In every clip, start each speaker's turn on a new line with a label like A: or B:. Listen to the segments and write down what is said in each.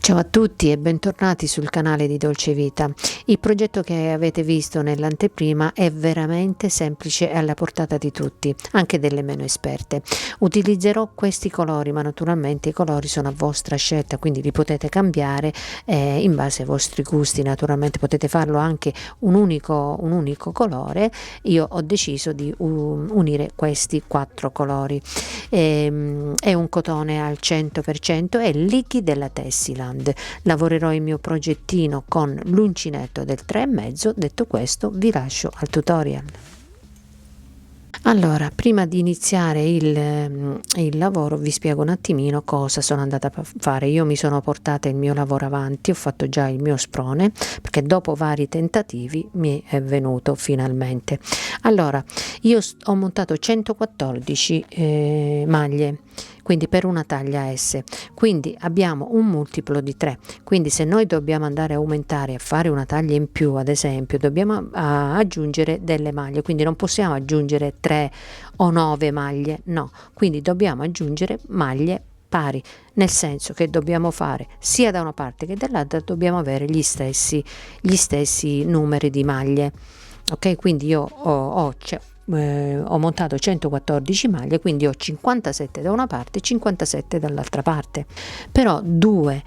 A: Ciao a tutti e bentornati sul canale di Dolce Vita. Il progetto che avete visto nell'anteprima è veramente semplice e alla portata di tutti, anche delle meno esperte. Utilizzerò questi colori, ma naturalmente i colori sono a vostra scelta, quindi li potete cambiare in base ai vostri gusti. Naturalmente potete farlo anche un unico colore. Io ho deciso di unire questi 4 colori. È un cotone al 100%, è Lichi della Tessiland. Lavorerò il mio progettino con l'uncinetto del 3,5. Detto questo, vi lascio al tutorial. Allora, prima di iniziare il lavoro vi spiego un attimino cosa sono andata a fare. Io mi sono portata il mio lavoro avanti, ho fatto già il mio sprone perché dopo vari tentativi mi è venuto finalmente. Allora, io ho montato 114 maglie, quindi per una taglia S, quindi abbiamo un multiplo di 3, quindi se noi dobbiamo andare a aumentare, a fare una taglia in più, ad esempio, dobbiamo aggiungere delle maglie, quindi non possiamo aggiungere 3 o 9 maglie, no, quindi dobbiamo aggiungere maglie pari, nel senso che dobbiamo fare sia da una parte che dall'altra, dobbiamo avere gli stessi numeri di maglie. Ok, quindi io ho montato 114 maglie, quindi ho 57 da una parte e 57 dall'altra parte, però due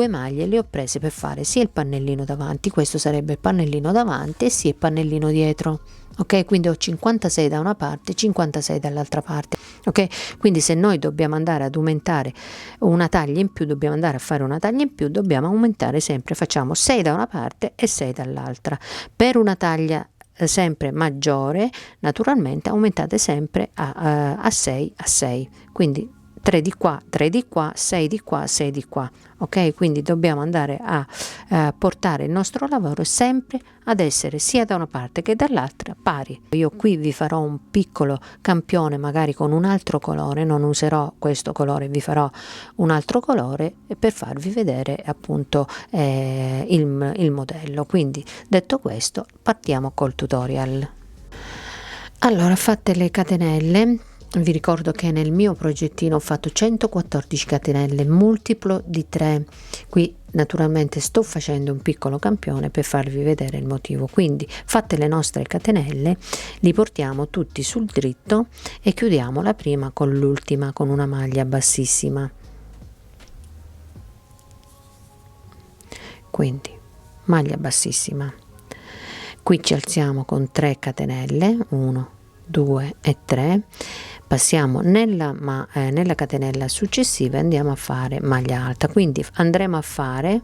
A: maglie le ho prese per fare sia il pannellino davanti, questo sarebbe il pannellino davanti, e sia il pannellino dietro. Ok, quindi ho 56 da una parte e 56 dall'altra parte. Ok, quindi se noi dobbiamo andare ad aumentare una taglia in più, dobbiamo andare a fare una taglia in più, dobbiamo aumentare sempre, facciamo 6 da una parte e 6 dall'altra. Per una taglia sempre maggiore, naturalmente aumentate sempre a 6 a 6, quindi 3 di qua, 3 di qua, 6 di qua, 6 di qua. Ok, quindi dobbiamo andare a portare il nostro lavoro sempre ad essere sia da una parte che dall'altra pari. Io qui vi farò un piccolo campione magari con un altro colore, non userò questo colore, vi farò un altro colore per farvi vedere appunto il modello. Quindi detto questo, partiamo col tutorial. Allora, fatte le catenelle, vi ricordo che nel mio progettino ho fatto 114 catenelle multiplo di 3. Qui naturalmente sto facendo un piccolo campione per farvi vedere il motivo. Quindi fatte le nostre catenelle, li portiamo tutti sul dritto e chiudiamo la prima con l'ultima, con una maglia bassissima. Quindi maglia bassissima, qui ci alziamo con 3 catenelle, 1 2 e 3, passiamo nella catenella successiva e andiamo a fare maglia alta, quindi andremo a fare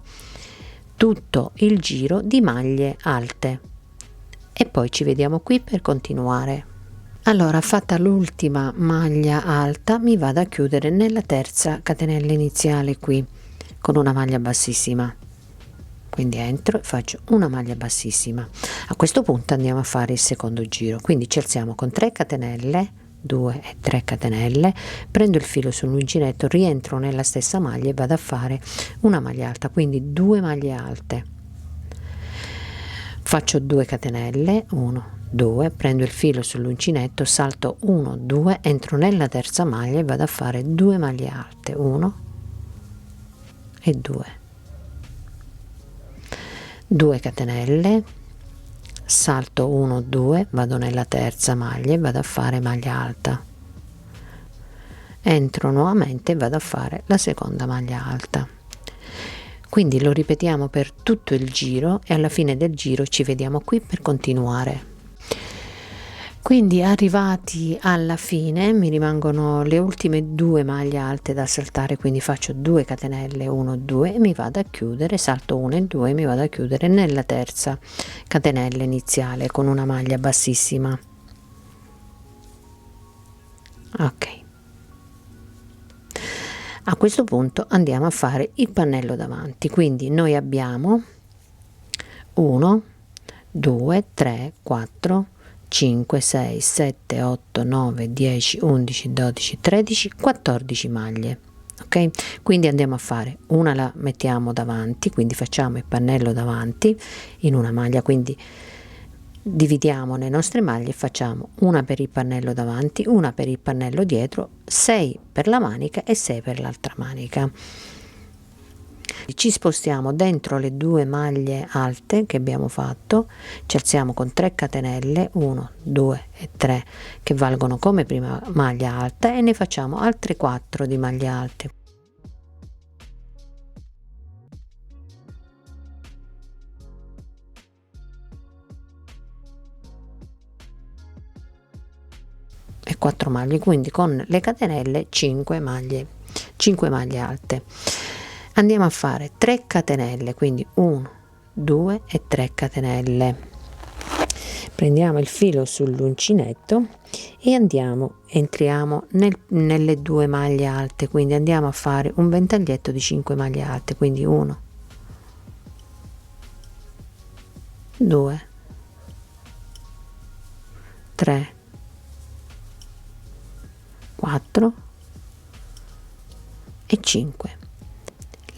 A: tutto il giro di maglie alte e poi ci vediamo qui per continuare. Allora, fatta l'ultima maglia alta, mi vado a chiudere nella terza catenella iniziale qui con una maglia bassissima, quindi entro e faccio una maglia bassissima. A questo punto andiamo a fare il secondo giro, quindi ci alziamo con 3 catenelle, 2 e 3 catenelle, prendo il filo sull'uncinetto, rientro nella stessa maglia e vado a fare una maglia alta, quindi 2 maglie alte, faccio 2 catenelle, 1 2, prendo il filo sull'uncinetto, salto 1 2, entro nella terza maglia e vado a fare 2 maglie alte, 1 e 2, 2 catenelle, salto 1 2, vado nella terza maglia e vado a fare maglia alta, entro nuovamente e vado a fare la seconda maglia alta. Quindi lo ripetiamo per tutto il giro e alla fine del giro ci vediamo qui per continuare. Quindi arrivati alla fine mi rimangono le ultime 2 maglie alte da saltare, quindi faccio 2 catenelle, 1 2 e mi vado a chiudere, salto 1 e 2 e mi vado a chiudere nella terza catenella iniziale con una maglia bassissima. Ok, a questo punto andiamo a fare il pannello davanti, quindi noi abbiamo 1 2 3 4 5 6 7 8 9 10 11 12 13 14 maglie. Ok, quindi andiamo a fare una, la mettiamo davanti, quindi facciamo il pannello davanti in una maglia, quindi dividiamo le nostre maglie e facciamo una per il pannello davanti, una per il pannello dietro, 6 per la manica e 6 per l'altra manica. Ci spostiamo dentro le 2 maglie alte che abbiamo fatto, ci alziamo con 3 catenelle, 1 2 e 3 che valgono come prima maglia alta, e ne facciamo altre 4 di maglie alte. E 4 maglie, quindi con le catenelle 5 maglie alte. Andiamo a fare 3 catenelle, quindi 1 2 e 3 catenelle. Prendiamo il filo sull'uncinetto e entriamo nelle 2 maglie alte, quindi andiamo a fare un ventaglietto di 5 maglie alte, quindi 1 2 3 4 e 5.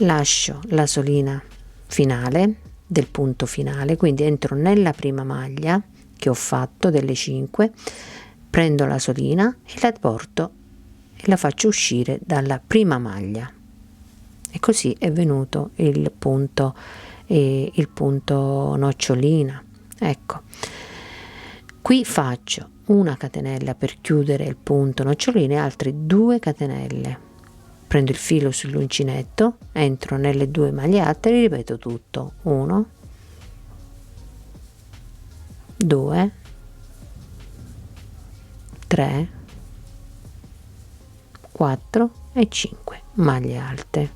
A: Lascio la solina finale del punto finale, quindi entro nella prima maglia che ho fatto delle 5, prendo la solina e la porto e la faccio uscire dalla prima maglia, e così è venuto il punto nocciolina. Ecco, qui faccio una catenella per chiudere il punto nocciolina e altre 2 catenelle, prendo il filo sull'uncinetto, entro nelle 2 maglie alte e ripeto tutto: 1 2 3 4 e 5 maglie alte.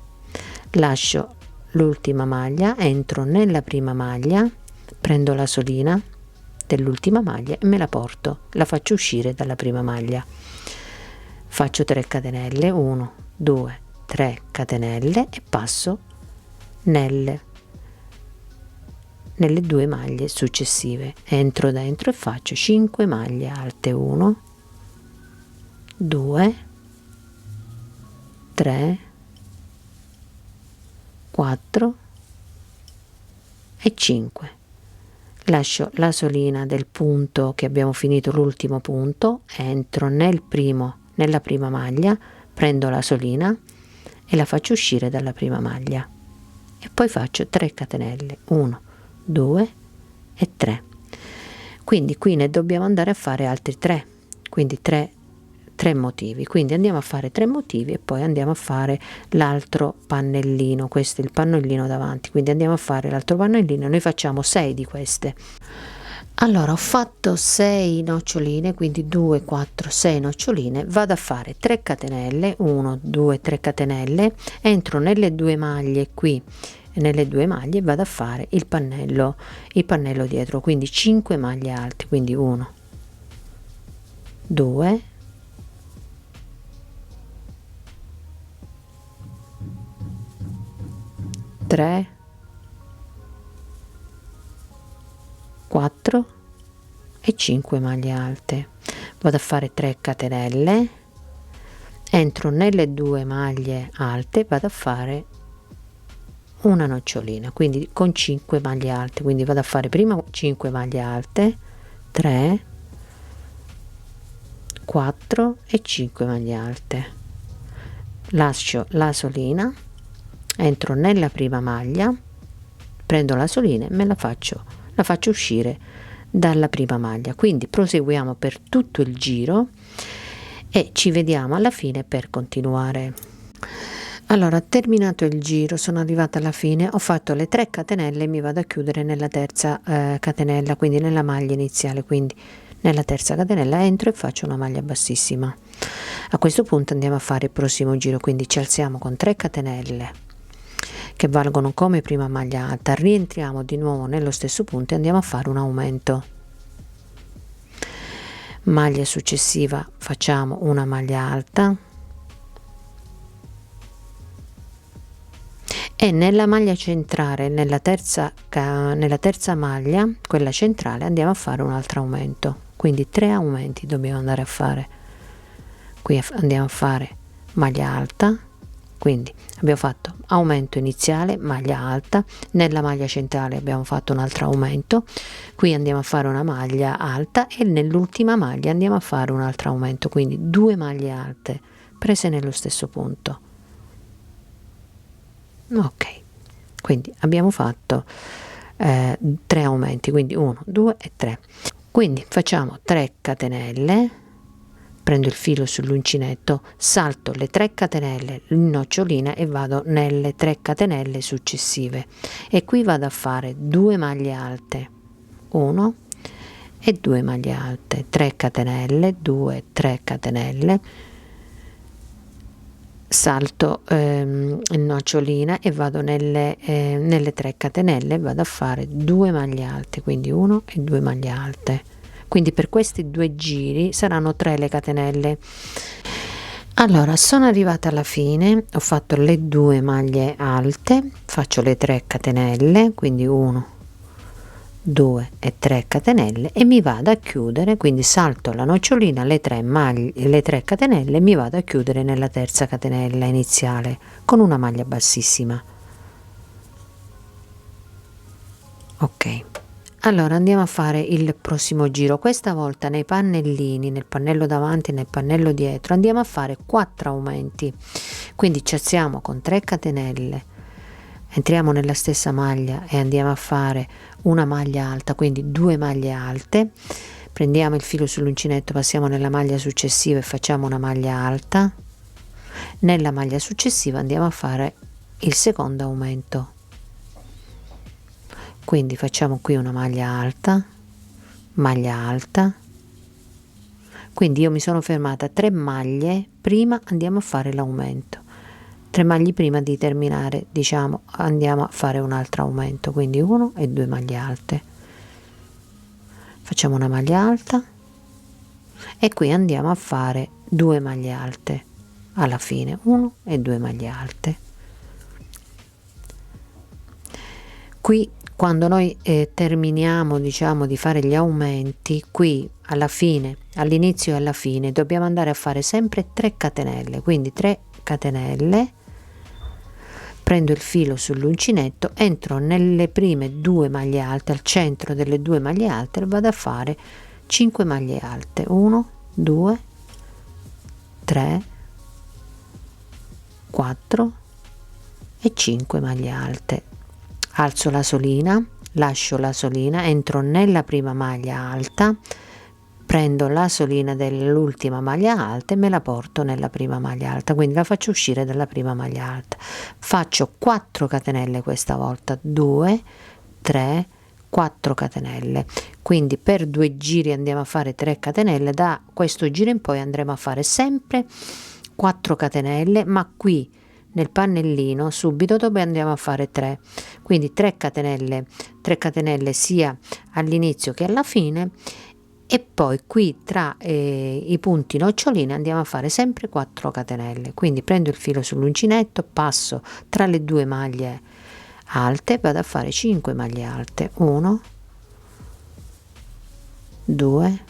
A: Lascio l'ultima maglia, entro nella prima maglia, prendo la solina dell'ultima maglia e me la porto, la faccio uscire dalla prima maglia, faccio 3 catenelle, 1 2 3 catenelle e passo nelle 2 maglie successive, entro dentro e faccio 5 maglie alte, 1 2 3 4 e 5. Lascio la solina del punto che abbiamo finito, l'ultimo punto, entro nella prima maglia, prendo la solina e la faccio uscire dalla prima maglia e poi faccio 3 catenelle, 1 2 e 3. Quindi qui ne dobbiamo andare a fare altri 3, quindi 3 motivi, quindi andiamo a fare 3 motivi e poi andiamo a fare l'altro pannellino. Questo è il pannellino davanti, quindi andiamo a fare l'altro pannellino, noi facciamo 6 di queste. Allora, ho fatto 6 noccioline, quindi 2 4 6 noccioline, vado a fare 3 catenelle, 1 2 3 catenelle, entro nelle 2 maglie qui, nelle 2 maglie vado a fare il pannello dietro, quindi 5 maglie alte, quindi 1 2 3 4 e 5 maglie alte, vado a fare 3 catenelle, entro nelle 2 maglie alte, vado a fare una nocciolina, quindi con 5 maglie alte, quindi vado a fare prima 5 maglie alte, 3 4 e 5 maglie alte, lascio la solina, entro nella prima maglia, prendo la solina e la faccio uscire dalla prima maglia, quindi proseguiamo per tutto il giro e ci vediamo alla fine per continuare. Allora, terminato il giro, sono arrivata alla fine, ho fatto le 3 catenelle e mi vado a chiudere nella terza catenella, quindi nella maglia iniziale, quindi nella terza catenella entro e faccio una maglia bassissima. A questo punto andiamo a fare il prossimo giro, quindi ci alziamo con 3 catenelle che valgono come prima maglia alta, rientriamo di nuovo nello stesso punto e andiamo a fare un aumento. Maglia successiva facciamo una maglia alta e nella maglia centrale, nella terza maglia, quella centrale, andiamo a fare un altro aumento, quindi 3 aumenti dobbiamo andare a fare. Qui andiamo a fare maglia alta, quindi abbiamo fatto aumento iniziale, maglia alta, nella maglia centrale abbiamo fatto un altro aumento, qui andiamo a fare una maglia alta e nell'ultima maglia andiamo a fare un altro aumento, quindi 2 maglie alte prese nello stesso punto. Ok, quindi abbiamo fatto 3 aumenti, quindi 1, 2 e 3. Quindi facciamo 3 catenelle, prendo il filo sull'uncinetto, salto le 3 catenelle in nocciolina e vado nelle 3 catenelle successive e qui vado a fare 2 maglie alte, 1 e 2 maglie alte, 3 catenelle, 2, 3 catenelle, salto in nocciolina e vado nelle 3 catenelle, vado a fare 2 maglie alte, quindi 1 e 2 maglie alte. Quindi per questi 2 giri saranno 3 le catenelle. Allora sono arrivata alla fine, ho fatto le 2 maglie alte, faccio le 3 catenelle, quindi 1, 2 e 3 catenelle e mi vado a chiudere, quindi salto la nocciolina, le 3 catenelle e mi vado a chiudere nella terza catenella iniziale con una maglia bassissima. Ok, allora andiamo a fare il prossimo giro. Questa volta nei pannellini, nel pannello davanti e nel pannello dietro, andiamo a fare 4 aumenti, quindi ci alziamo con 3 catenelle, entriamo nella stessa maglia e andiamo a fare una maglia alta, quindi 2 maglie alte, prendiamo il filo sull'uncinetto, passiamo nella maglia successiva e facciamo una maglia alta, nella maglia successiva andiamo a fare il secondo aumento, quindi facciamo qui una maglia alta, quindi io mi sono fermata 3 maglie prima, andiamo a fare l'aumento, 3 maglie prima di terminare, diciamo, andiamo a fare un altro aumento, quindi 1 e 2 maglie alte, facciamo una maglia alta e qui andiamo a fare 2 maglie alte alla fine, 1 e 2 maglie alte. Qui quando noi terminiamo, diciamo, di fare gli aumenti, qui alla fine, all'inizio e alla fine dobbiamo andare a fare sempre 3 catenelle, quindi 3 catenelle, prendo il filo sull'uncinetto, entro nelle prime 2 maglie alte, al centro delle 2 maglie alte e vado a fare 5 maglie alte, 1, 2, 3, 4 e 5 maglie alte. Alzo la solina, lascio la solina, entro nella prima maglia alta, prendo la solina dell'ultima maglia alta e me la porto nella prima maglia alta, quindi la faccio uscire dalla prima maglia alta, faccio 4 catenelle questa volta, 2, 3, 4 catenelle, quindi per 2 giri andiamo a fare 3 catenelle, da questo giro in poi andremo a fare sempre 4 catenelle, ma qui nel pannellino subito dopo andiamo a fare 3, quindi 3 catenelle sia all'inizio che alla fine e poi qui tra i punti nocciolina andiamo a fare sempre 4 catenelle, quindi prendo il filo sull'uncinetto, passo tra le 2 maglie alte, vado a fare 5 maglie alte, 1, 2,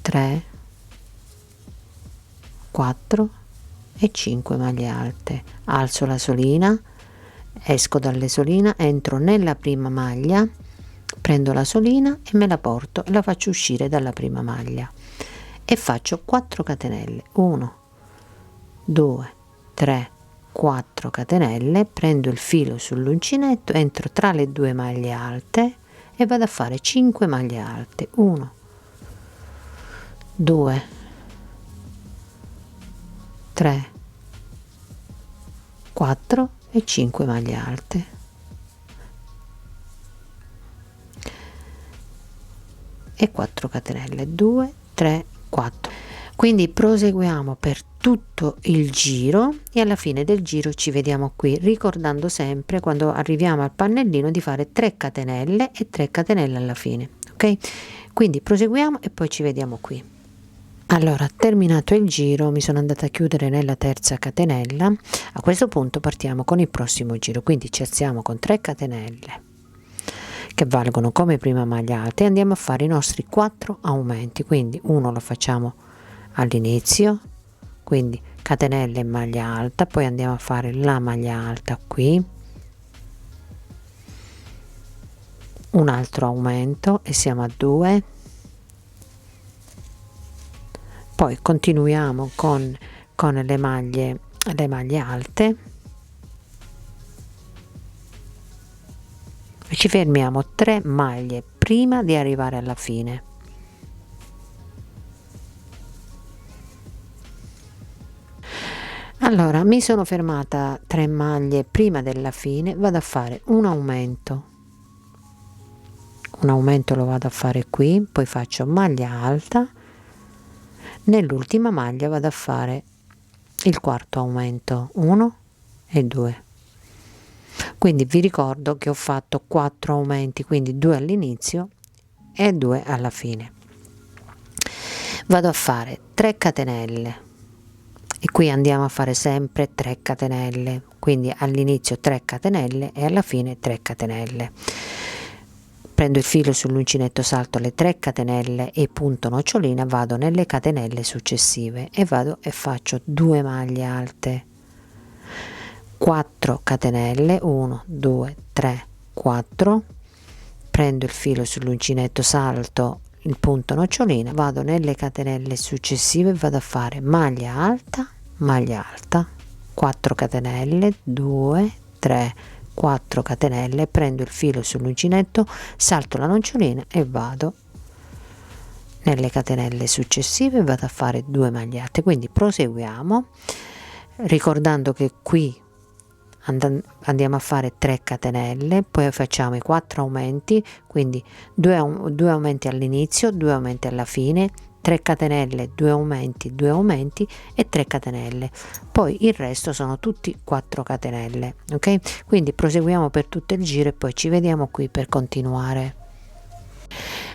A: 3, 4 e 5 maglie alte, alzo la solina, esco dalle solina, entro nella prima maglia, prendo la solina e me la porto e la faccio uscire dalla prima maglia e faccio 4 catenelle, 1, 2, 3, 4 catenelle, prendo il filo sull'uncinetto, entro tra le 2 maglie alte e vado a fare 5 maglie alte, 1, 2, 3, 4 e 5 maglie alte e 4 catenelle, 2 3 4. Quindi proseguiamo per tutto il giro e alla fine del giro ci vediamo qui, ricordando sempre quando arriviamo al pannellino di fare 3 catenelle e 3 catenelle alla fine, ok? Quindi proseguiamo e poi ci vediamo qui. Allora, terminato il giro, mi sono andata a chiudere nella terza catenella. A questo punto partiamo con il prossimo giro, quindi ci alziamo con 3 catenelle che valgono come prima maglia alta e andiamo a fare i nostri 4 aumenti. Quindi uno lo facciamo all'inizio, quindi catenelle e maglia alta, poi andiamo a fare la maglia alta qui, un altro aumento e siamo a 2, poi continuiamo con le maglie alte e ci fermiamo 3 maglie prima di arrivare alla fine. Allora, mi sono fermata 3 maglie prima della fine, vado a fare un aumento lo vado a fare qui, poi faccio maglia alta, nell'ultima maglia vado a fare il quarto aumento, 1 e 2. Quindi vi ricordo che ho fatto 4 aumenti, quindi 2 all'inizio e 2 alla fine. Vado a fare 3 catenelle e qui andiamo a fare sempre 3 catenelle, quindi all'inizio 3 catenelle e alla fine 3 catenelle. Prendo il filo sull'uncinetto, salto le 3 catenelle e punto nocciolina, vado nelle catenelle successive e vado e faccio 2 maglie alte, 4 catenelle, 1 2 3 4, prendo il filo sull'uncinetto, salto il punto nocciolina, vado nelle catenelle successive e vado a fare maglia alta, 4 catenelle, 2 3 4 catenelle, prendo il filo sull'uncinetto, salto la nocciolina e vado nelle catenelle successive e vado a fare 2 maglie alte. Quindi proseguiamo ricordando che qui andiamo a fare 3 catenelle, poi facciamo i 4 aumenti, quindi 2 aumenti all'inizio, 2 aumenti alla fine, 3 catenelle, 2 aumenti e 3 catenelle, poi il resto sono tutti 4 catenelle, ok? Quindi proseguiamo per tutto il giro e poi ci vediamo qui per continuare.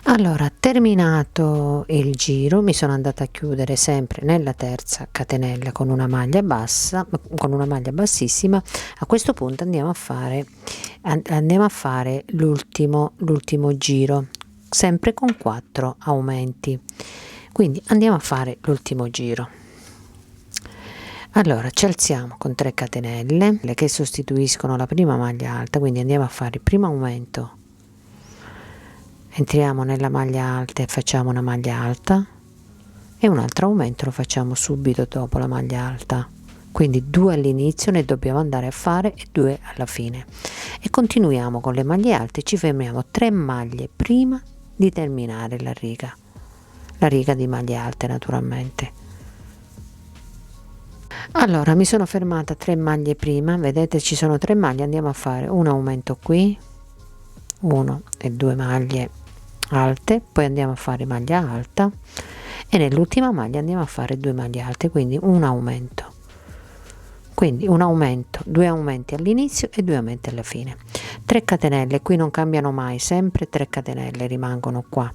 A: Allora, terminato il giro, mi sono andata a chiudere sempre nella terza catenella con una maglia bassa, con una maglia bassissima. A questo punto andiamo a fare l'ultimo giro, sempre con 4 aumenti. Quindi andiamo a fare l'ultimo giro. Allora, ci alziamo con 3 catenelle che sostituiscono la prima maglia alta, quindi andiamo a fare il primo aumento, entriamo nella maglia alta e facciamo una maglia alta e un altro aumento lo facciamo subito dopo la maglia alta, quindi 2 all'inizio ne dobbiamo andare a fare e 2 alla fine e continuiamo con le maglie alte, ci fermiamo 3 maglie prima di terminare la riga di maglie alte naturalmente. Allora, mi sono fermata 3 maglie prima, vedete ci sono 3 maglie, andiamo a fare un aumento qui, 1 e 2 maglie alte, poi andiamo a fare maglia alta e nell'ultima maglia andiamo a fare 2 maglie alte, quindi un aumento, quindi un aumento, 2 aumenti all'inizio e 2 aumenti alla fine, 3 catenelle, qui non cambiano mai, sempre 3 catenelle rimangono qua.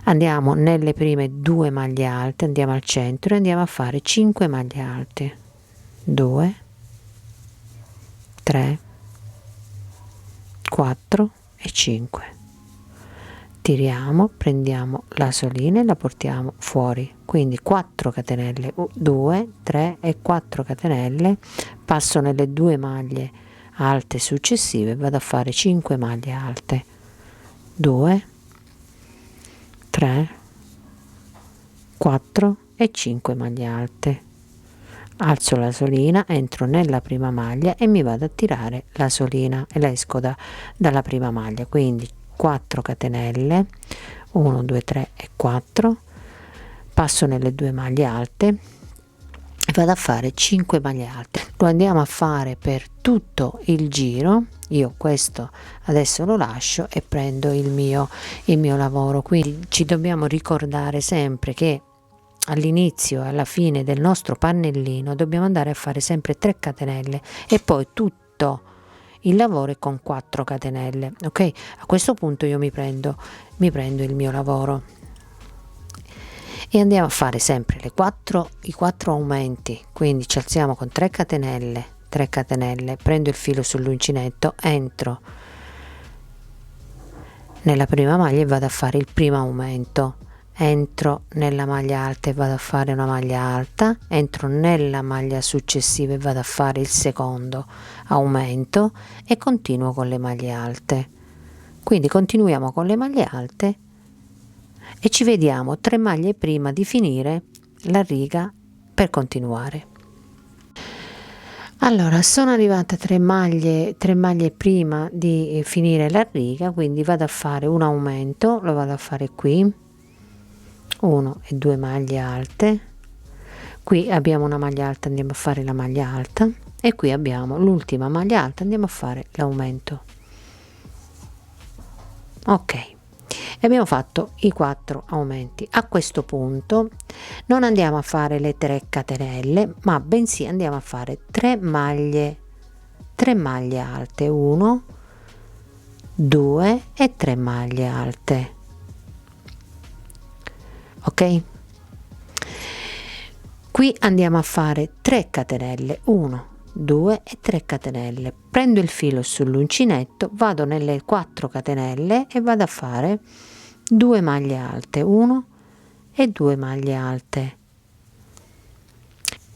A: Andiamo nelle prime 2 maglie alte, andiamo al centro e andiamo a fare 5 maglie alte, 2 3 4 e 5, tiriamo, prendiamo la solina e la portiamo fuori, quindi 4 catenelle, 2 3 e 4 catenelle, passo nelle 2 maglie alte successive, vado a fare 5 maglie alte, 2 3 4 e 5 maglie alte, alzo la solina, entro nella prima maglia e mi vado a tirare la solina e la esco dalla prima maglia, quindi 4 catenelle, 1 2 3 e 4, passo nelle 2 maglie alte e vado a fare 5 maglie alte. Lo andiamo a fare per tutto il giro io questo adesso lo lascio e prendo il mio lavoro. Quindi ci dobbiamo ricordare sempre che all'inizio e alla fine del nostro pannellino dobbiamo andare a fare sempre 3 catenelle e poi tutto il lavoro è con 4 catenelle. Ok, a questo punto io mi prendo il mio lavoro e andiamo a fare sempre i 4 aumenti, quindi ci alziamo con 3 catenelle, prendo il filo sull'uncinetto, entro nella prima maglia e vado a fare il primo aumento, entro nella maglia alta e vado a fare una maglia alta, entro nella maglia successiva e vado a fare il secondo aumento e continuo con le maglie alte. Quindi continuiamo con le maglie alte e ci vediamo 3 maglie prima di finire la riga per continuare. Allora, sono arrivata a 3 maglie prima di finire la riga, quindi vado a fare un aumento, lo vado a fare qui, 1 e 2 maglie alte, qui abbiamo una maglia alta, andiamo a fare la maglia alta e qui abbiamo l'ultima maglia alta, andiamo a fare l'aumento. Ok, e abbiamo fatto i 4 aumenti. A questo punto non andiamo a fare le 3 catenelle, ma bensì andiamo a fare 3 maglie alte, 1 2 e 3 maglie alte. Ok, qui andiamo a fare 3 catenelle, 1 2 e 3 catenelle, prendo il filo sull'uncinetto, vado nelle 4 catenelle e vado a fare 2 maglie alte, 1 e 2 maglie alte.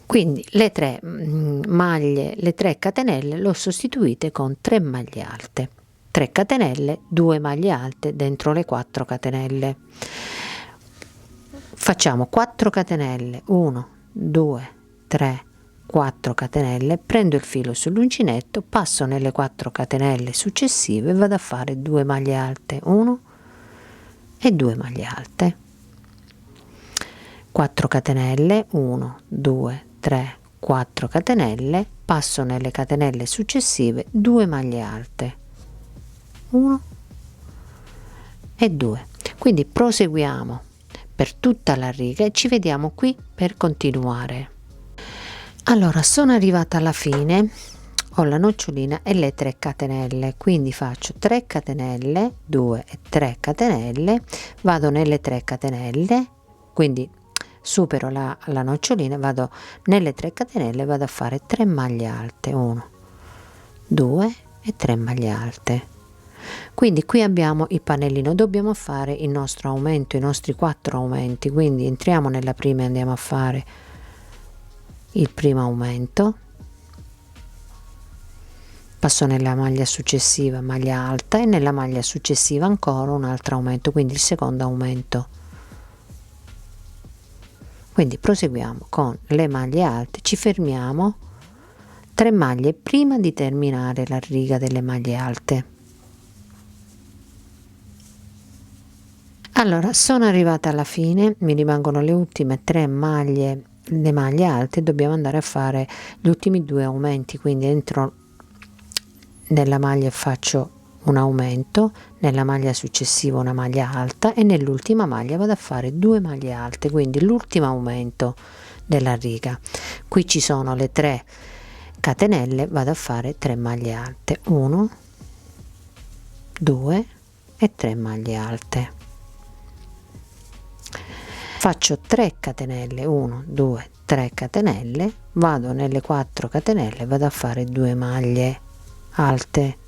A: Quindi le 3 maglie, le 3 catenelle l'ho sostituite con 3 maglie alte, 3 catenelle, 2 maglie alte dentro le 4 catenelle. Facciamo 4 catenelle, 1 2 3 4 catenelle, prendo il filo sull'uncinetto, passo nelle 4 catenelle successive e vado a fare 2 maglie alte, 1 e 2 maglie alte, 4 catenelle, 1 2 3 4 catenelle, passo nelle catenelle successive, 2 maglie alte, 1 e 2. Quindi proseguiamo per tutta la riga e ci vediamo qui per continuare. Allora, sono arrivata alla fine, ho la nocciolina e le 3 catenelle, quindi faccio 3 catenelle, 2 e 3 catenelle, vado nelle 3 catenelle, quindi supero la nocciolina, vado nelle 3 catenelle, vado a fare 3 maglie alte, 1 2 e 3 maglie alte. Quindi qui abbiamo il pannellino, dobbiamo fare il nostro aumento, i nostri 4 aumenti, quindi entriamo nella prima e andiamo a fare il primo aumento, passo nella maglia successiva, maglia alta, e nella maglia successiva ancora un altro aumento, quindi il secondo aumento. Quindi proseguiamo con le maglie alte, ci fermiamo 3 maglie prima di terminare la riga delle maglie alte. Allora, sono arrivata alla fine, mi rimangono le ultime 3 maglie, le maglie alte, dobbiamo andare a fare gli ultimi 2 aumenti, quindi entro nella maglia e faccio un aumento, nella maglia successiva una maglia alta e nell'ultima maglia vado a fare 2 maglie alte, quindi l'ultimo aumento della riga. Qui ci sono le 3 catenelle, vado a fare 3 maglie alte, 1 2 e 3 maglie alte. Faccio 3 catenelle, 1 2 3 catenelle, vado nelle 4 catenelle, vado a fare 2 maglie alte,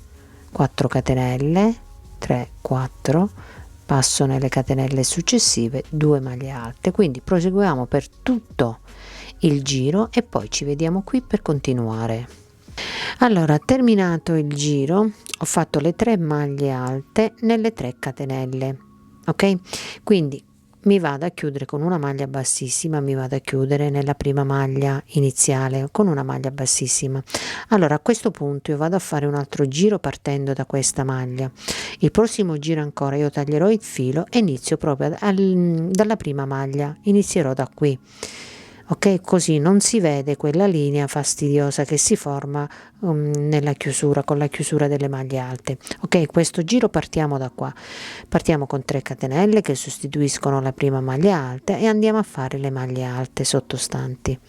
A: 4 catenelle, 3 4, passo nelle catenelle successive, 2 maglie alte. Quindi proseguiamo per tutto il giro e poi ci vediamo qui per continuare. Allora, terminato il giro, ho fatto le 3 maglie alte nelle 3 catenelle, ok? Quindi mi vado a chiudere con una maglia bassissima, mi vado a chiudere nella prima maglia iniziale con una maglia bassissima. Allora, a questo punto io vado a fare un altro giro partendo da questa maglia. Il prossimo giro ancora io taglierò il filo e inizio proprio dalla prima maglia, inizierò da qui, ok, così non si vede quella linea fastidiosa che si forma nella chiusura, con la chiusura delle maglie alte. Ok, questo giro partiamo da qua, partiamo con 3 catenelle che sostituiscono la prima maglia alta e andiamo a fare le maglie alte sottostanti.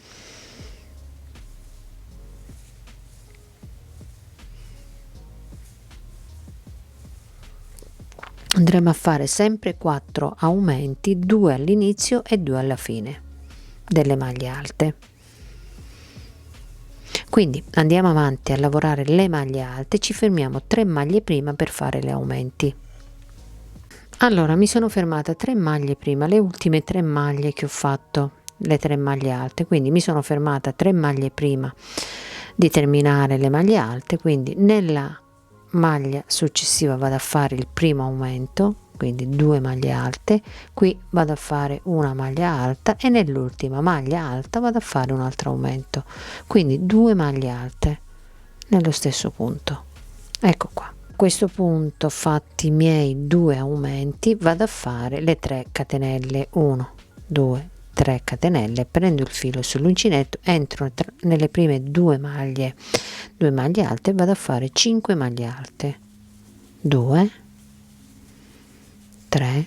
A: Andremo a fare sempre 4 aumenti, 2 all'inizio e 2 alla fine delle maglie alte. Quindi andiamo avanti a lavorare le maglie alte, ci fermiamo 3 maglie prima per fare gli aumenti. Allora mi sono fermata 3 maglie prima, le ultime 3 maglie che ho fatto, le 3 maglie alte, quindi mi sono fermata 3 maglie prima di terminare le maglie alte, quindi nella maglia successiva vado a fare il primo aumento, quindi 2 maglie alte, qui vado a fare una maglia alta e nell'ultima maglia alta vado a fare un altro aumento, quindi 2 maglie alte nello stesso punto. Ecco qua. A questo punto, fatti i miei 2 aumenti, vado a fare le 3 catenelle, 1 2 3 catenelle, prendo il filo sull'uncinetto, entro nelle prime 2 maglie alte e vado a fare 5 maglie alte, 2 3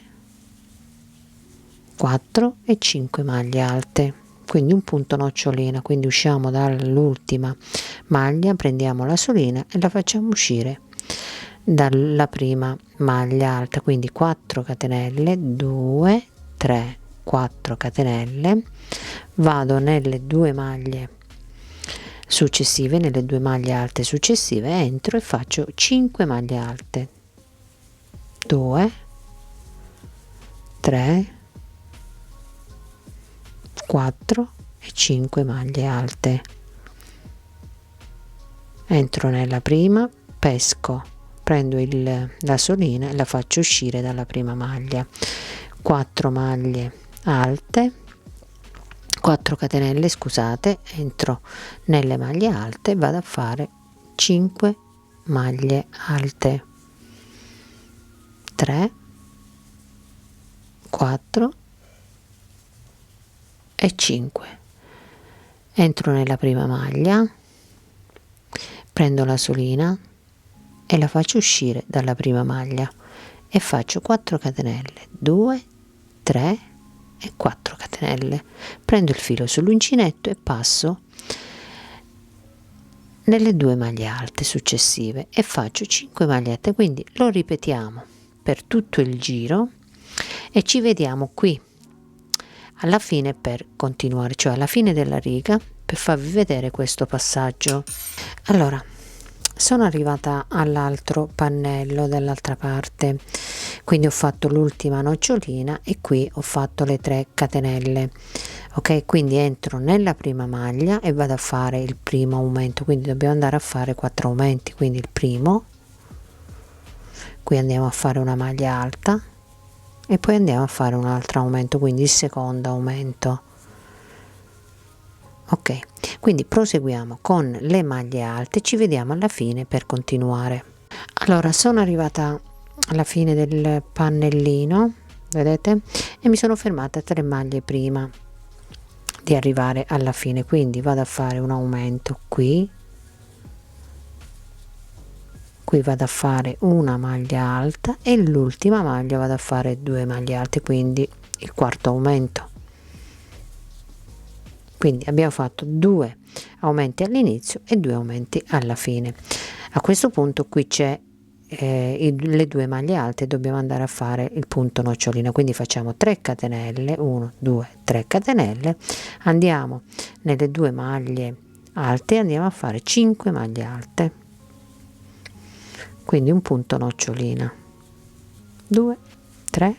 A: 4 e 5 maglie alte, quindi un punto nocciolina. Quindi usciamo dall'ultima maglia, prendiamo la solina e la facciamo uscire dalla prima maglia alta, quindi 4 catenelle, 2 3 4 catenelle, vado nelle 2 maglie successive, nelle 2 maglie alte successive, entro e faccio 5 maglie alte, 2 3 4 e 5 maglie alte, entro nella prima, pesco, prendo la solina e la faccio uscire dalla prima maglia, 4 maglie alte, 4 catenelle, scusate, entro nelle maglie alte e vado a fare 5 maglie alte, 3 4 e 5, entro nella prima maglia, prendo la solina e la faccio uscire dalla prima maglia e faccio 4 catenelle, 2 3 e 4 catenelle, prendo il filo sull'uncinetto e passo nelle 2 maglie alte successive e faccio 5 maglie alte, quindi lo ripetiamo per tutto il giro e ci vediamo qui alla fine per continuare, cioè alla fine della riga, per farvi vedere questo passaggio. Allora sono arrivata all'altro pannello dall'altra parte, quindi ho fatto l'ultima nocciolina e qui ho fatto le 3 catenelle, ok, quindi entro nella prima maglia e vado a fare il primo aumento, quindi dobbiamo andare a fare 4 aumenti, quindi il primo, qui andiamo a fare una maglia alta e poi andiamo a fare un altro aumento, quindi il secondo aumento. Ok, quindi proseguiamo con le maglie alte, ci vediamo alla fine per continuare. Allora sono arrivata alla fine del pannellino, vedete, e mi sono fermata 3 maglie prima di arrivare alla fine, quindi vado a fare un aumento qui vado a fare una maglia alta e l'ultima maglia vado a fare 2 maglie alte, quindi il quarto aumento. Quindi abbiamo fatto 2 aumenti all'inizio e 2 aumenti alla fine. A questo punto qui c'è le 2 maglie alte, dobbiamo andare a fare il punto nocciolina, quindi facciamo 3 catenelle, 1 2 3 catenelle, andiamo nelle 2 maglie alte, andiamo a fare 5 maglie alte, quindi un punto nocciolina, 2 3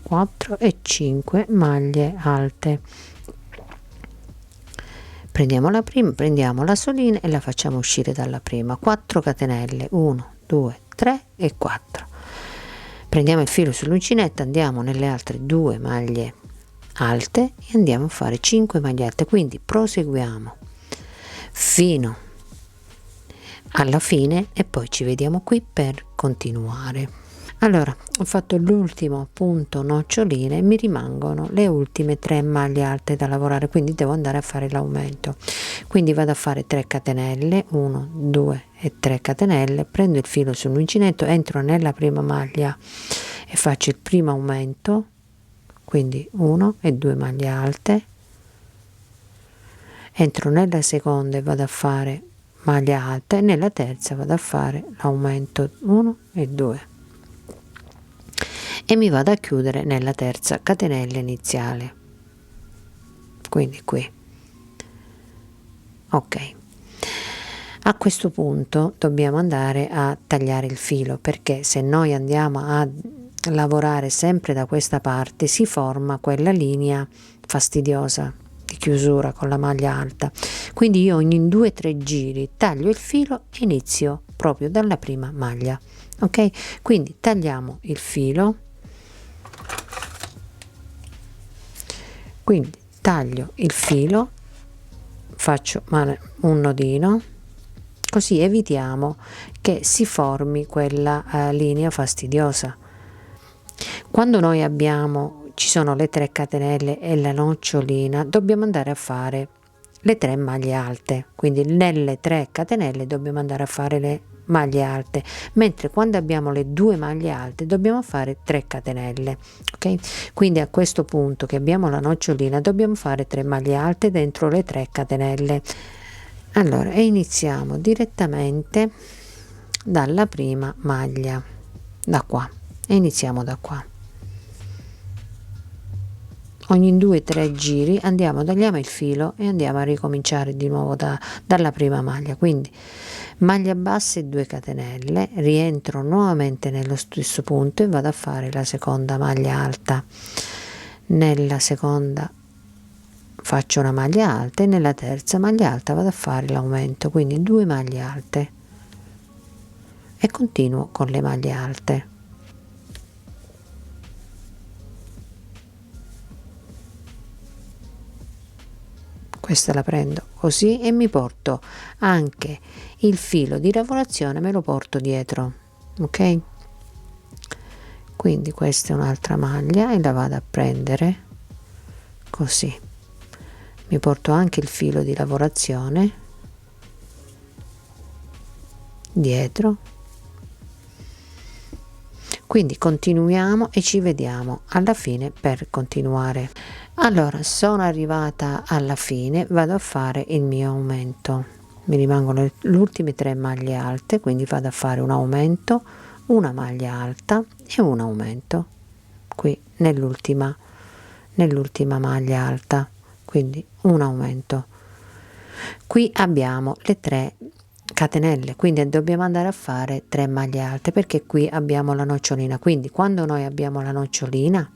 A: 4 e 5 maglie alte. Prendiamo la prima, prendiamo la solina e la facciamo uscire dalla prima, 4 catenelle, 1 2 3 e 4, prendiamo il filo sull'uncinetto, andiamo nelle altre 2 maglie alte e andiamo a fare 5 maglie alte, quindi proseguiamo fino alla fine e poi ci vediamo qui per continuare. Allora, ho fatto l'ultimo punto noccioline e mi rimangono le ultime 3 maglie alte da lavorare, quindi devo andare a fare l'aumento. Quindi vado a fare 3 catenelle, 1 2 e 3 catenelle, prendo il filo sull'uncinetto, entro nella prima maglia e faccio il primo aumento, quindi 1 e 2 maglie alte, entro nella seconda e vado a fare maglia alta, e nella terza vado a fare l'aumento 1 e 2 e mi vado a chiudere nella terza catenella iniziale, quindi qui. Ok, a questo punto dobbiamo andare a tagliare il filo, perché se noi andiamo a lavorare sempre da questa parte si forma quella linea fastidiosa di chiusura con la maglia alta. Quindi io ogni 2-3 giri taglio il filo e inizio proprio dalla prima maglia. Ok, quindi tagliamo il filo, quindi taglio il filo, faccio un nodino, così evitiamo che si formi quella linea fastidiosa. Quando noi ci sono le 3 catenelle e la nocciolina, dobbiamo andare a fare le 3 maglie alte, quindi nelle 3 catenelle dobbiamo andare a fare le maglie alte, mentre quando abbiamo le 2 maglie alte dobbiamo fare 3 catenelle. Ok, quindi a questo punto che abbiamo la nocciolina dobbiamo fare 3 maglie alte dentro le 3 catenelle. Allora, e iniziamo direttamente dalla prima maglia, da qua, e iniziamo da qua. Ogni 2-3 giri tagliamo il filo e andiamo a ricominciare di nuovo dalla prima maglia, quindi maglia bassa e 2 catenelle, rientro nuovamente nello stesso punto e vado a fare la seconda maglia alta. Nella seconda faccio una maglia alta e nella terza maglia alta vado a fare l'aumento, quindi 2 maglie alte e continuo con le maglie alte. Questa la prendo così e mi porto anche il filo di lavorazione, me lo porto dietro. Ok, quindi questa è un'altra maglia e la vado a prendere così, mi porto anche il filo di lavorazione dietro, quindi continuiamo e ci vediamo alla fine per continuare. Allora, sono arrivata alla fine, vado a fare il mio aumento, mi rimangono le ultime 3 maglie alte, quindi vado a fare un aumento, una maglia alta e un aumento qui nell'ultima maglia alta, quindi un aumento. Qui abbiamo le 3 catenelle, quindi dobbiamo andare a fare 3 maglie alte, perché qui abbiamo la nocciolina, quindi quando noi abbiamo la nocciolina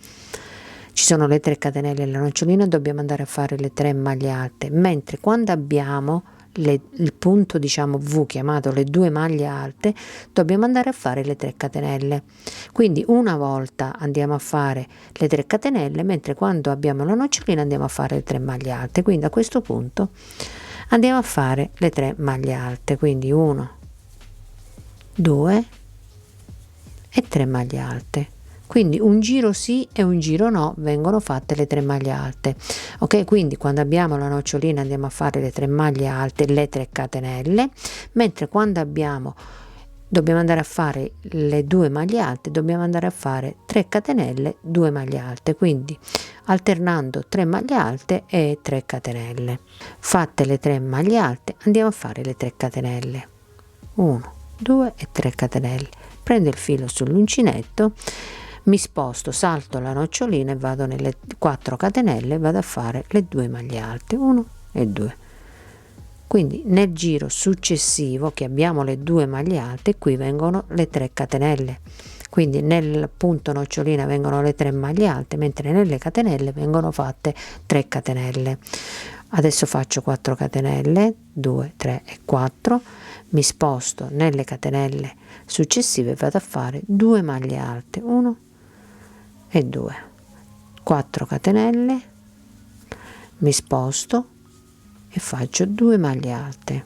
A: ci sono le 3 catenelle e la nocciolina, dobbiamo andare a fare le 3 maglie alte, mentre quando abbiamo il punto diciamo V chiamato le 2 maglie alte dobbiamo andare a fare le 3 catenelle. Quindi una volta andiamo a fare le 3 catenelle, mentre quando abbiamo la nocciolina andiamo a fare le 3 maglie alte. Quindi a questo punto andiamo a fare le 3 maglie alte, quindi 1 2 e 3 maglie alte. Quindi un giro sì e un giro no, vengono fatte le 3 maglie alte. Ok, quindi quando abbiamo la nocciolina andiamo a fare le 3 maglie alte, le 3 catenelle, mentre quando dobbiamo andare a fare le 2 maglie alte, dobbiamo andare a fare 3 catenelle, 2 maglie alte, quindi alternando 3 maglie alte e 3 catenelle. Fatte le 3 maglie alte andiamo a fare le 3 catenelle, 1 2 e 3 catenelle, prendo il filo sull'uncinetto, mi sposto, salto la nocciolina e vado nelle 4 catenelle e vado a fare le 2 maglie alte, 1 e 2. Quindi nel giro successivo che abbiamo le 2 maglie alte, qui vengono le 3 catenelle, quindi nel punto nocciolina vengono le 3 maglie alte, mentre nelle catenelle vengono fatte 3 catenelle. Adesso faccio 4 catenelle, 2 3 e 4, mi sposto nelle catenelle successive e vado a fare 2 maglie alte, 1 e 2, 4 catenelle, mi sposto e faccio 2 maglie alte,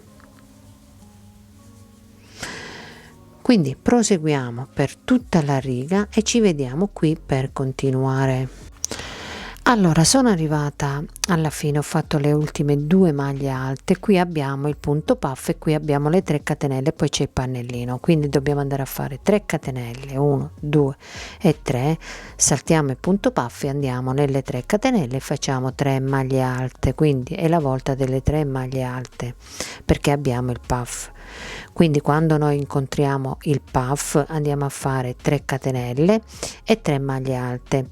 A: Quindi proseguiamo per tutta la riga e ci vediamo qui per continuare. Allora, sono arrivata alla fine, ho fatto le ultime 2 maglie alte, qui abbiamo il punto puff e qui abbiamo le 3 catenelle, poi c'è il pannellino, quindi dobbiamo andare a fare 3 catenelle, 1 2 e 3, saltiamo il punto puff e andiamo nelle 3 catenelle e facciamo 3 maglie alte, quindi è la volta delle 3 maglie alte perché abbiamo il puff. Quindi quando noi incontriamo il puff andiamo a fare 3 catenelle e 3 maglie alte,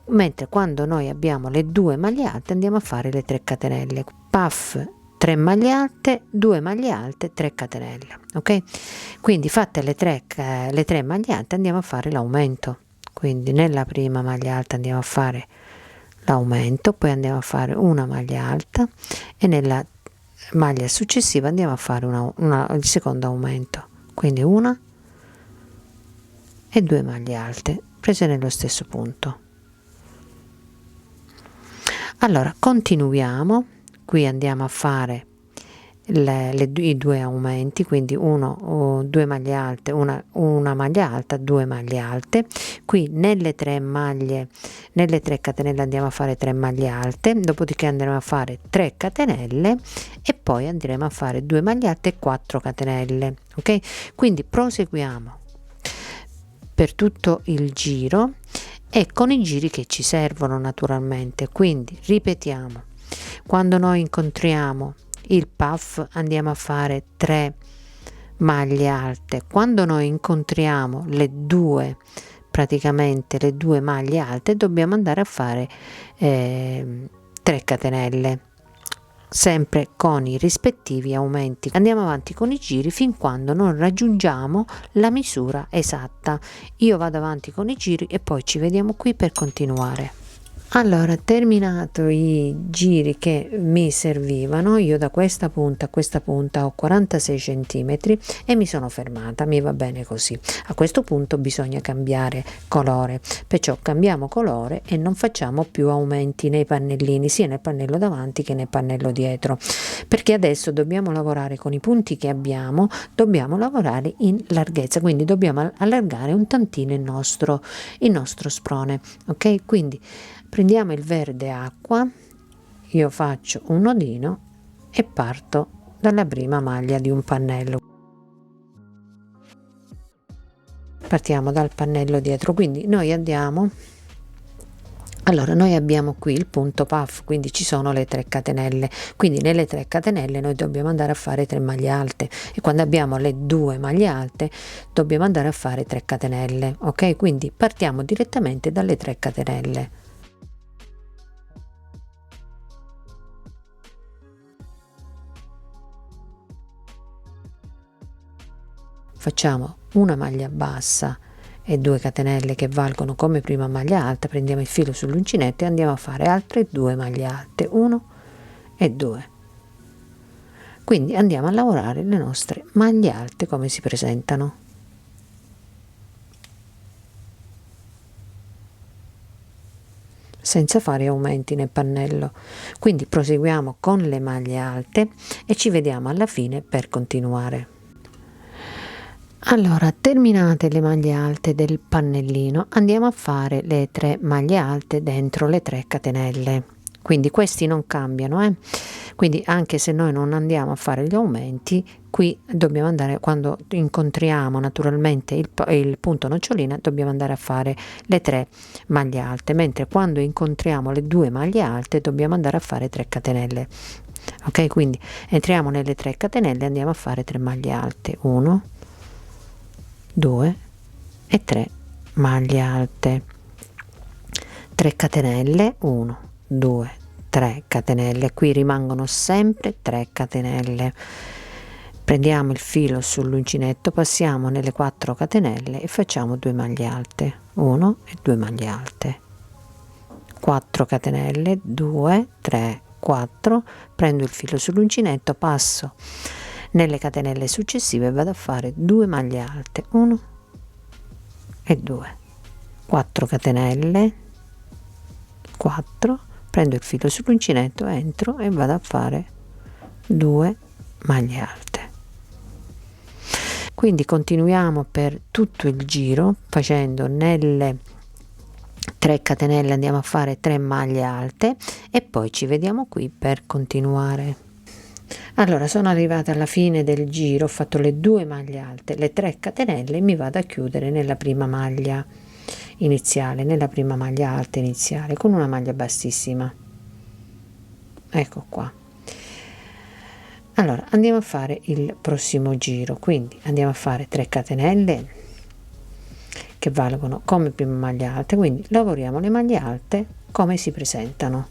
A: mentre quando noi abbiamo le 2 maglie alte andiamo a fare le 3 catenelle, puff, 3 maglie alte, 2 maglie alte, 3 catenelle, ok? Quindi fatte le 3 maglie alte andiamo a fare l'aumento, quindi nella prima maglia alta andiamo a fare l'aumento, poi andiamo a fare una maglia alta e nella maglia successiva andiamo a fare il secondo aumento, quindi una e 2 maglie alte prese nello stesso punto. Allora continuiamo, qui andiamo a fare i 2 aumenti, quindi 2 maglie alte, una maglia alta, 2 maglie alte, qui nelle 3 catenelle andiamo a fare 3 maglie alte, dopodiché andremo a fare 3 catenelle e poi andremo a fare 2 maglie alte e 4 catenelle, ok? Quindi proseguiamo per tutto il giro e con i giri che ci servono naturalmente, quindi ripetiamo, quando noi incontriamo il puff andiamo a fare 3 maglie alte, quando noi incontriamo praticamente le 2 maglie alte dobbiamo andare a fare 3 catenelle, sempre con i rispettivi aumenti. Andiamo avanti con i giri fin quando non raggiungiamo la misura esatta. Io vado avanti con i giri e poi ci vediamo qui per continuare. Allora, terminato i giri che mi servivano, io da questa punta a questa punta ho 46 centimetri e mi sono fermata, mi va bene così. A questo punto bisogna cambiare colore, perciò cambiamo colore e non facciamo più aumenti nei pannellini, sia nel pannello davanti che nel pannello dietro, perché adesso dobbiamo lavorare con i punti che abbiamo, dobbiamo lavorare in larghezza, quindi dobbiamo allargare un tantino il nostro sprone, ok? Quindi prendiamo il verde acqua, io faccio un nodino e parto dalla prima maglia di un pannello. Partiamo dal pannello dietro, quindi noi abbiamo qui il punto puff, quindi ci sono le 3 catenelle, quindi nelle 3 catenelle noi dobbiamo andare a fare 3 maglie alte e quando abbiamo le 2 maglie alte dobbiamo andare a fare 3 catenelle, ok? Quindi partiamo direttamente dalle 3 catenelle. Facciamo una maglia bassa e 2 catenelle che valgono come prima maglia alta, prendiamo il filo sull'uncinetto e andiamo a fare altre 2 maglie alte, 1 e 2. Quindi andiamo a lavorare le nostre maglie alte come si presentano. Senza fare aumenti nel pannello. Quindi proseguiamo con le maglie alte e ci vediamo alla fine per continuare. Allora, terminate le maglie alte del pannellino, andiamo a fare le 3 maglie alte dentro le 3 catenelle, quindi questi non cambiano, quindi anche se noi non andiamo a fare gli aumenti, qui dobbiamo andare, quando incontriamo naturalmente il punto nocciolina, dobbiamo andare a fare le 3 maglie alte, mentre quando incontriamo le 2 maglie alte dobbiamo andare a fare 3 catenelle, ok? Quindi entriamo nelle 3 catenelle e andiamo a fare 3 maglie alte, 1 2 e 3 maglie alte, 3 catenelle, 1 2 3 catenelle, qui rimangono sempre 3 catenelle, prendiamo il filo sull'uncinetto, passiamo nelle 4 catenelle e facciamo 2 maglie alte, 1 e 2 maglie alte, 4 catenelle, 2 3 4, prendo il filo sull'uncinetto, passo nelle catenelle successive e vado a fare 2 maglie alte, 1 e 2, 4 catenelle, 4, prendo il filo sull'uncinetto, entro e vado a fare 2 maglie alte. Quindi continuiamo per tutto il giro facendo nelle 3 catenelle, andiamo a fare 3 maglie alte e poi ci vediamo qui per continuare. Allora sono arrivata alla fine del giro, ho fatto le 2 maglie alte, le 3 catenelle e mi vado a chiudere nella prima maglia iniziale, nella prima maglia alta iniziale con una maglia bassissima. Ecco qua. Allora andiamo a fare il prossimo giro, quindi andiamo a fare 3 catenelle che valgono come prima maglia alta, quindi lavoriamo le maglie alte come si presentano.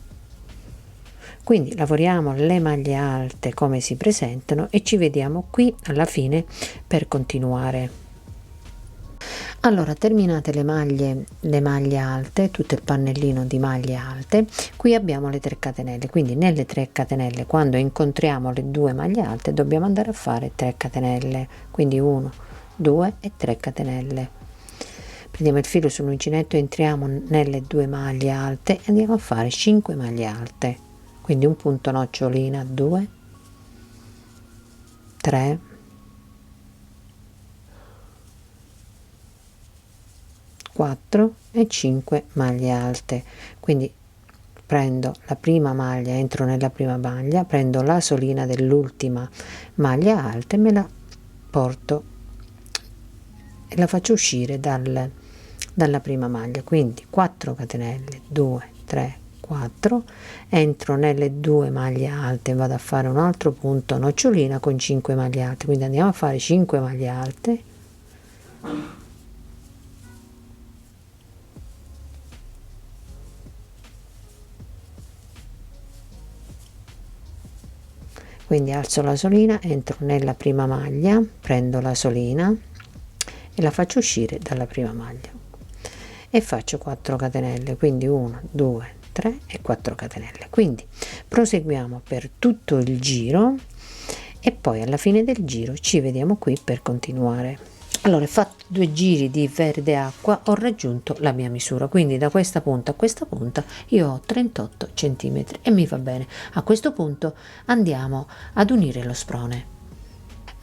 A: Quindi lavoriamo le maglie alte come si presentano e ci vediamo qui alla fine per continuare. Allora terminate le maglie alte, tutto il pannellino di maglie alte, qui abbiamo le 3 catenelle, quindi nelle 3 catenelle quando incontriamo le 2 maglie alte dobbiamo andare a fare 3 catenelle, quindi 1, 2 e 3 catenelle. Prendiamo il filo sull'uncinetto, entriamo nelle 2 maglie alte e andiamo a fare 5 maglie alte, quindi un punto nocciolina, 2, 3, 4 e 5 maglie alte. Quindi prendo la prima maglia, entro nella prima maglia, prendo la solina dell'ultima maglia alta e me la porto e la faccio uscire dalla prima maglia, quindi 4 catenelle, 2, 3, 4, entro nelle 2 maglie alte e vado a fare un altro punto nocciolina con 5 maglie alte, quindi andiamo a fare 5 maglie alte, quindi alzo la solina, entro nella prima maglia, prendo la solina e la faccio uscire dalla prima maglia e faccio 4 catenelle, quindi 1, 2, 3 e 4 catenelle. Quindi proseguiamo per tutto il giro e poi alla fine del giro ci vediamo qui per continuare. Allora, fatto 2 giri di verde acqua, ho raggiunto la mia misura, quindi da questa punta a questa punta io ho 38 centimetri e mi va bene. A questo punto andiamo ad unire lo sprone.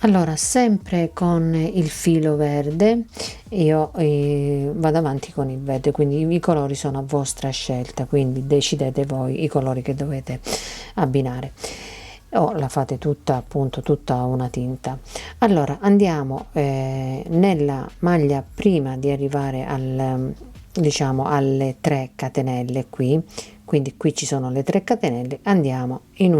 A: Allora, sempre con il filo verde io vado avanti con il verde, quindi i colori sono a vostra scelta, quindi decidete voi i colori che dovete abbinare o la fate tutta, appunto tutta una tinta. Allora andiamo nella maglia, prima di arrivare al diciamo alle 3 catenelle qui, quindi qui ci sono le 3 catenelle, andiamo in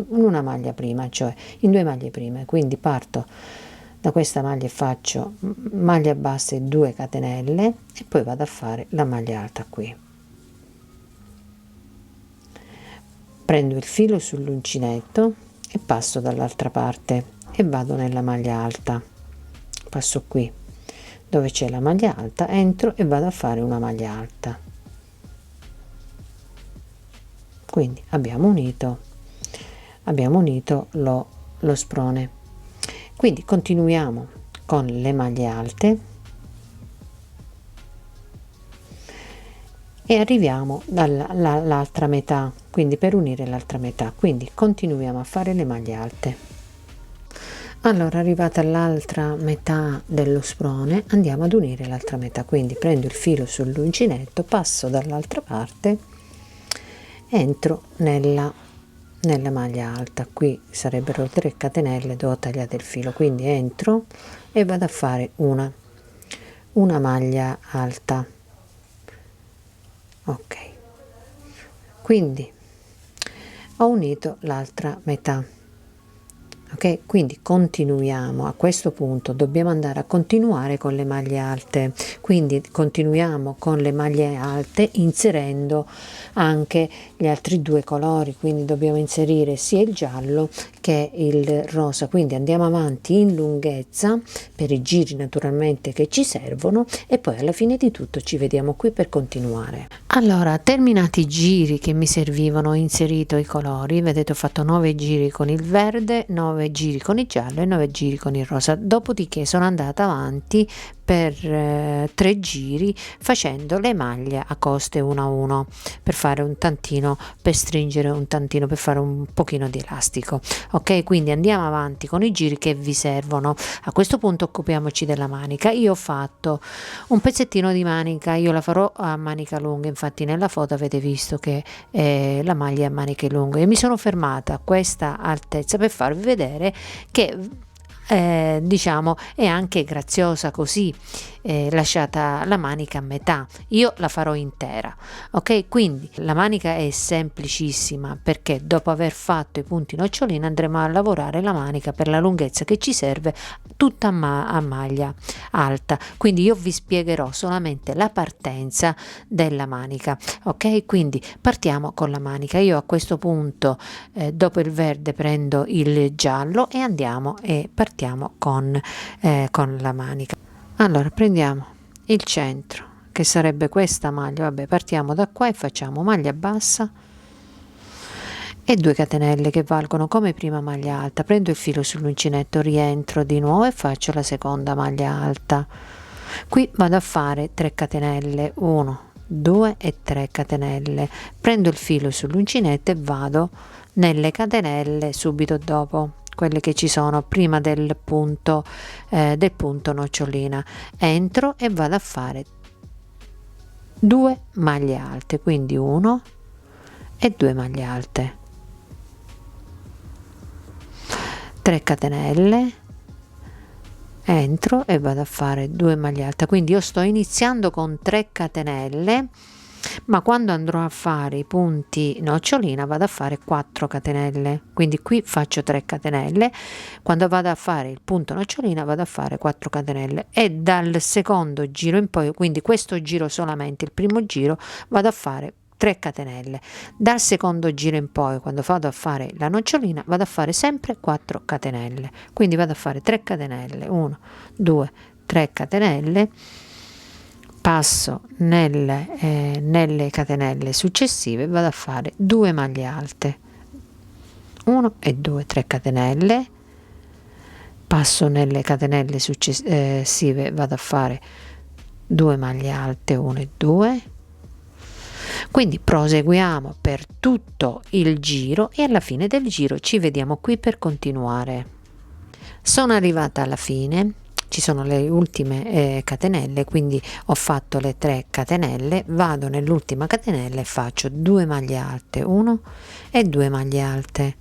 A: una maglia prima, cioè in 2 maglie prime, quindi parto da questa maglia e faccio maglia bassa e 2 catenelle e poi vado a fare la maglia alta qui. Prendo il filo sull'uncinetto e passo dall'altra parte e vado nella maglia alta, passo qui dove c'è la maglia alta, entro e vado a fare una maglia alta, quindi abbiamo unito lo sprone. Quindi continuiamo con le maglie alte e arriviamo dall'altra metà, quindi per unire l'altra metà, quindi continuiamo a fare le maglie alte. Allora, arrivata all'altra metà dello sprone, andiamo ad unire l'altra metà, quindi prendo il filo sull'uncinetto, passo dall'altra parte, entro nella maglia alta, qui sarebbero 3 catenelle dove ho tagliato il filo, quindi entro e vado a fare una maglia alta. Ok, quindi ho unito l'altra metà. Ok, quindi continuiamo. A questo punto dobbiamo andare a continuare con le maglie alte, quindi continuiamo con le maglie alte inserendo anche gli altri 2 colori, quindi dobbiamo inserire sia il giallo che il rosa, quindi andiamo avanti in lunghezza per i giri naturalmente che ci servono e poi alla fine di tutto ci vediamo qui per continuare. Allora, terminati i giri che mi servivano, ho inserito i colori, vedete ho fatto 9 giri con il verde, 9 giri con il giallo e 9 giri con il rosa, dopodiché sono andata avanti per 3 giri, facendo le maglie a coste 1 a 1 per fare un tantino, per stringere un tantino, per fare un pochino di elastico. Ok, quindi andiamo avanti con i giri che vi servono. A questo punto occupiamoci della manica. Io ho fatto un pezzettino di manica, io la farò a manica lunga, infatti nella foto avete visto che la maglia è a maniche lunghe, e mi sono fermata a questa altezza per farvi vedere che diciamo è anche graziosa così, lasciata la manica a metà. Io la farò intera, ok? Quindi la manica è semplicissima, perché dopo aver fatto i punti nocciolina andremo a lavorare la manica per la lunghezza che ci serve, tutta a maglia alta. Quindi io vi spiegherò solamente la partenza della manica, ok? Quindi partiamo con la manica. Io a questo punto dopo il verde prendo il giallo e andiamo e partiamo con la manica. Allora prendiamo il centro, che sarebbe questa maglia, vabbè, partiamo da qua e facciamo maglia bassa e 2 catenelle che valgono come prima maglia alta. Prendo il filo sull'uncinetto, rientro di nuovo e faccio la seconda maglia alta. Qui vado a fare 3 catenelle, 1 2 e 3 catenelle. Prendo il filo sull'uncinetto e vado nelle catenelle subito dopo, quelle che ci sono prima del punto nocciolina. Entro e vado a fare 2 maglie alte, quindi 1 e 2 maglie alte, 3 catenelle, entro e vado a fare 2 maglie alte. Quindi io sto iniziando con 3 catenelle, ma quando andrò a fare i punti nocciolina vado a fare 4 catenelle, quindi qui faccio 3 catenelle, quando vado a fare il punto nocciolina vado a fare 4 catenelle, e dal secondo giro in poi, quindi questo giro solamente, il primo giro, vado a fare 3 catenelle. Dal secondo giro in poi, quando vado a fare la nocciolina, vado a fare sempre 4 catenelle, quindi vado a fare 3 catenelle, 1 2 3 catenelle, passo nelle catenelle successive, vado a fare 2 maglie alte, 1 e 2, 3 catenelle, passo nelle catenelle successive, vado a fare 2 maglie alte, 1 e 2. Quindi proseguiamo per tutto il giro e alla fine del giro ci vediamo qui per continuare. Sono arrivata alla fine, ci sono le ultime catenelle, quindi ho fatto le 3 catenelle, vado nell'ultima catenella e faccio 2 maglie alte, 1 e 2 maglie alte.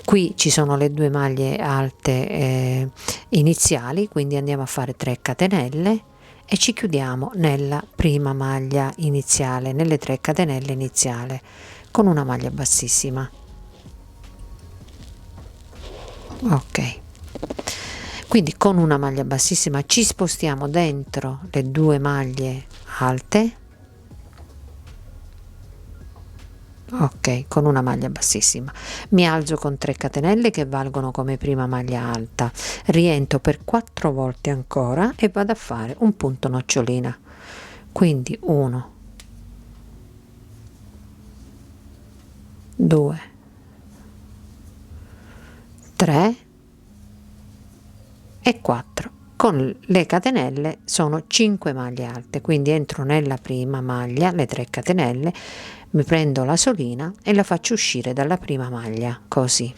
A: Qui ci sono le 2 maglie alte iniziali, quindi andiamo a fare 3 catenelle e ci chiudiamo nella prima maglia iniziale, nelle 3 catenelle iniziale, con una maglia bassissima. Ok, quindi con una maglia bassissima ci spostiamo dentro le 2 maglie alte. Ok, con una maglia bassissima mi alzo con 3 catenelle che valgono come prima maglia alta, rientro per 4 volte ancora e vado a fare un punto nocciolina, quindi 1 2 3 e 4. Con le catenelle sono 5 maglie alte, quindi entro nella prima maglia, le 3 catenelle, mi prendo la solina e la faccio uscire dalla prima maglia, così.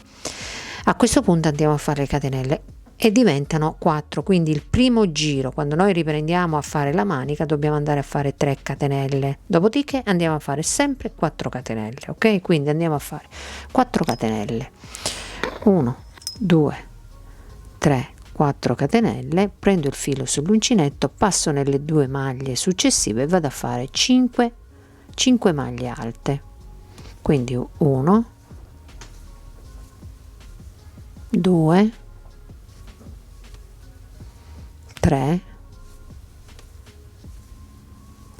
A: A questo punto andiamo a fare le catenelle e diventano 4, quindi il primo giro, quando noi riprendiamo a fare la manica, dobbiamo andare a fare 3 catenelle, dopodiché andiamo a fare sempre 4 catenelle, ok? Quindi andiamo a fare 4 catenelle, 1 2 3 4 catenelle, prendo il filo sull'uncinetto, passo nelle 2 maglie successive e vado a fare 5 maglie alte, quindi 1 2 3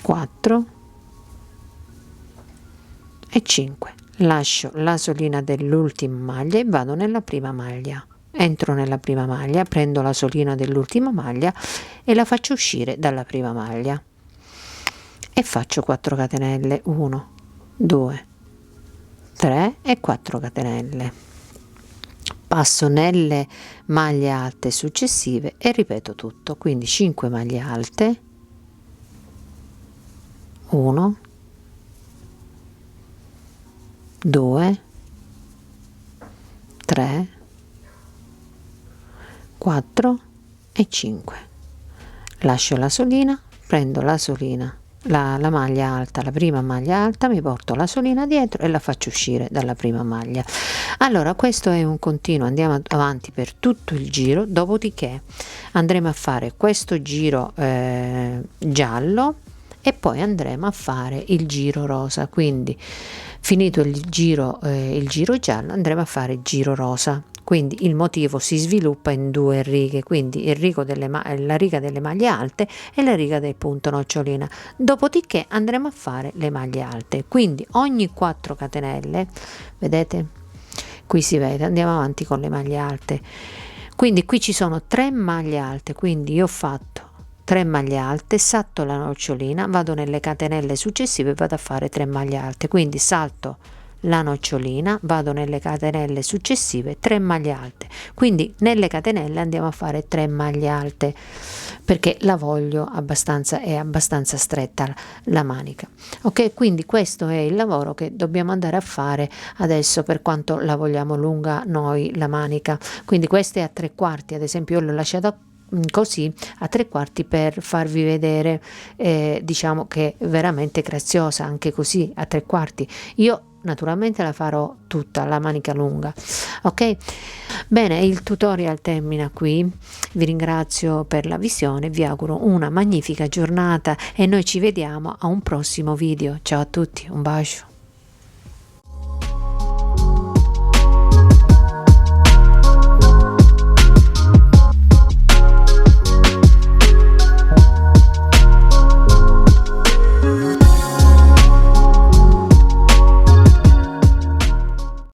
A: 4 e 5. Lascio la solina dell'ultima maglia e vado nella prima maglia. Entro nella prima maglia, prendo la solina dell'ultima maglia e la faccio uscire dalla prima maglia e faccio 4 catenelle, 1 2 3 e 4 catenelle. passo nelle maglie alte successive e ripeto tutto, quindi 5 maglie alte, 1, 2, 3, 4 e 5. Lascio la solina, prendo la solina, la maglia alta, la prima maglia alta, mi porto la solina dietro e la faccio uscire dalla prima maglia. Allora questo è un continuo, andiamo avanti per tutto il giro, dopodiché andremo a fare questo giro giallo e poi andremo a fare il giro rosa, quindi finito il giro giallo andremo a fare il giro rosa. Quindi il motivo si sviluppa in 2 righe, quindi la riga delle maglie alte e la riga del punto nocciolina. Dopodiché andremo a fare le maglie alte, quindi ogni 4 catenelle, vedete? Qui si vede, andiamo avanti con le maglie alte. Quindi qui ci sono 3 maglie alte, quindi io ho fatto 3 maglie alte, salto la nocciolina, vado nelle catenelle successive e vado a fare 3 maglie alte, quindi salto la nocciolina, vado nelle catenelle successive, 3 maglie alte, quindi nelle catenelle andiamo a fare 3 maglie alte perché la voglio abbastanza, è abbastanza stretta la manica. Ok, quindi questo è il lavoro che dobbiamo andare a fare adesso per quanto la vogliamo lunga noi la manica. Quindi questa è a 3/4, ad esempio io l'ho lasciata così a 3/4 per farvi vedere, diciamo che è veramente graziosa anche così a 3/4. Io naturalmente la farò tutta la manica lunga. Ok, bene, il tutorial termina qui, vi ringrazio per la visione, vi auguro una magnifica giornata e noi ci vediamo a un prossimo video. Ciao a tutti, un bacio.